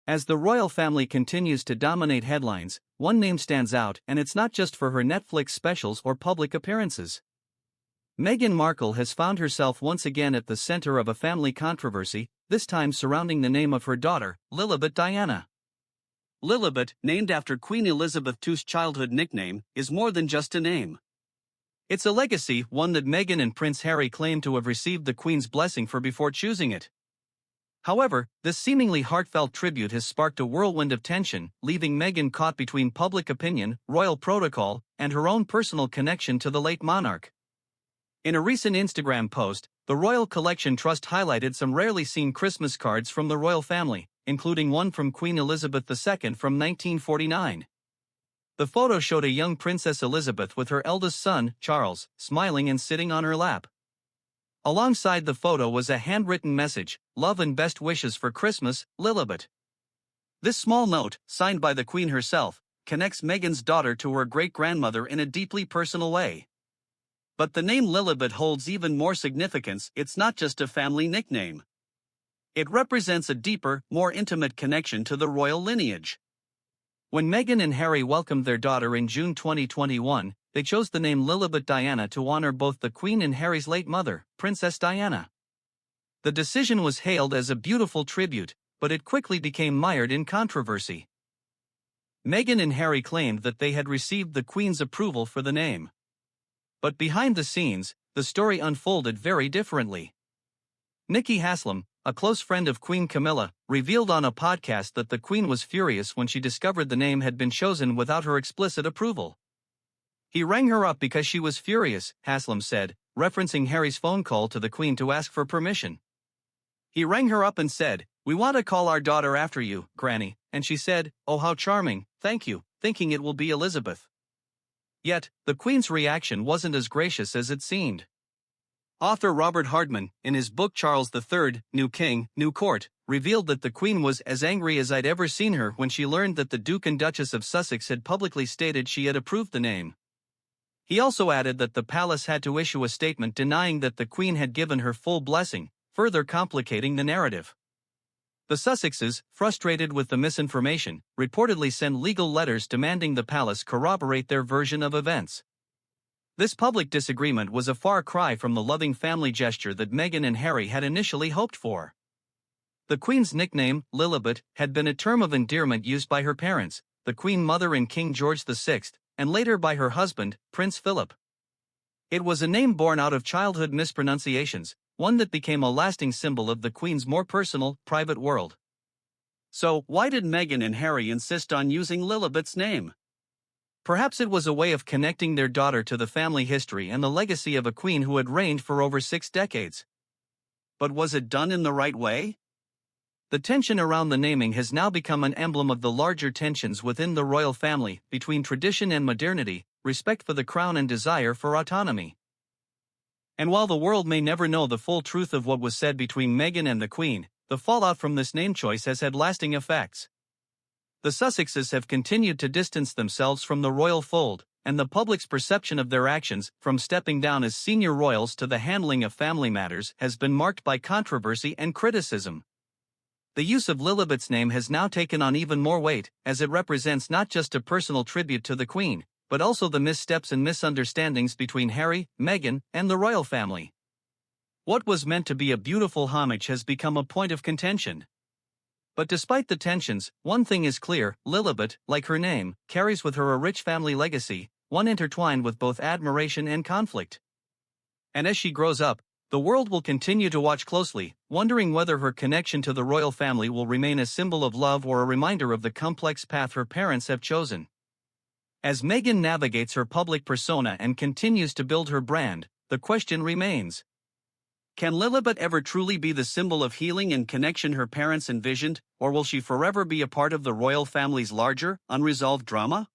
As the royal family continues to dominate headlines, one name stands out, and it's not just for her Netflix specials or public appearances. Meghan Markle has found herself once again at the center of a family controversy, this time surrounding the name of her daughter, Lilibet Diana. Lilibet, named after Queen Elizabeth II's childhood nickname, is more than just a name. It's a legacy, one that Meghan and Prince Harry claim to have received the Queen's blessing for before choosing it. However, this seemingly heartfelt tribute has sparked a whirlwind of tension, leaving Meghan caught between public opinion, royal protocol, and her own personal connection to the late monarch. In a recent Instagram post, the Royal Collection Trust highlighted some rarely seen Christmas cards from the royal family, including one from Queen Elizabeth II from 1949. The photo showed a young Princess Elizabeth with her eldest son, Charles, smiling and sitting on her lap. Alongside the photo was a handwritten message, "Love and best wishes for Christmas, Lilibet." This small note, signed by the Queen herself, connects Meghan's daughter to her great-grandmother in a deeply personal way. But the name Lilibet holds even more significance. It's not just a family nickname. It represents a deeper, more intimate connection to the royal lineage. When Meghan and Harry welcomed their daughter in June 2021, they chose the name Lilibet Diana to honor both the Queen and Harry's late mother, Princess Diana. The decision was hailed as a beautiful tribute, but it quickly became mired in controversy. Meghan and Harry claimed that they had received the Queen's approval for the name. But behind the scenes, the story unfolded very differently. Nikki Haslam, a close friend of Queen Camilla, revealed on a podcast that the Queen was furious when she discovered the name had been chosen without her explicit approval. "He rang her up because she was furious," Haslam said, referencing Harry's phone call to the Queen to ask for permission. "He rang her up and said, 'We want to call our daughter after you, Granny,' and she said, 'Oh, how charming, thank you,' thinking it will be Elizabeth." Yet, the Queen's reaction wasn't as gracious as it seemed. Author Robert Hardman, in his book Charles III, New King, New Court, revealed that the Queen was as angry as I'd ever seen her when she learned that the Duke and Duchess of Sussex had publicly stated she had approved the name. He also added that the palace had to issue a statement denying that the Queen had given her full blessing, further complicating the narrative. The Sussexes, frustrated with the misinformation, reportedly sent legal letters demanding the palace corroborate their version of events. This public disagreement was a far cry from the loving family gesture that Meghan and Harry had initially hoped for. The Queen's nickname, Lilibet, had been a term of endearment used by her parents, the Queen Mother and King George VI, and later by her husband, Prince Philip. It was a name born out of childhood mispronunciations, one that became a lasting symbol of the Queen's more personal, private world. So, why did Meghan and Harry insist on using Lilibet's name? Perhaps it was a way of connecting their daughter to the family history and the legacy of a queen who had reigned for over 6 decades. But was it done in the right way? The tension around the naming has now become an emblem of the larger tensions within the royal family, between tradition and modernity, respect for the crown and desire for autonomy. And while the world may never know the full truth of what was said between Meghan and the Queen, the fallout from this name choice has had lasting effects. The Sussexes have continued to distance themselves from the royal fold, and the public's perception of their actions, from stepping down as senior royals to the handling of family matters, has been marked by controversy and criticism. The use of Lilibet's name has now taken on even more weight, as it represents not just a personal tribute to the Queen, but also the missteps and misunderstandings between Harry, Meghan, and the royal family. What was meant to be a beautiful homage has become a point of contention. But despite the tensions, one thing is clear: Lilibet, like her name, carries with her a rich family legacy, one intertwined with both admiration and conflict. And as she grows up, the world will continue to watch closely, wondering whether her connection to the royal family will remain a symbol of love or a reminder of the complex path her parents have chosen. As Meghan navigates her public persona and continues to build her brand, the question remains: can Lilibet ever truly be the symbol of healing and connection her parents envisioned, or will she forever be a part of the royal family's larger, unresolved drama?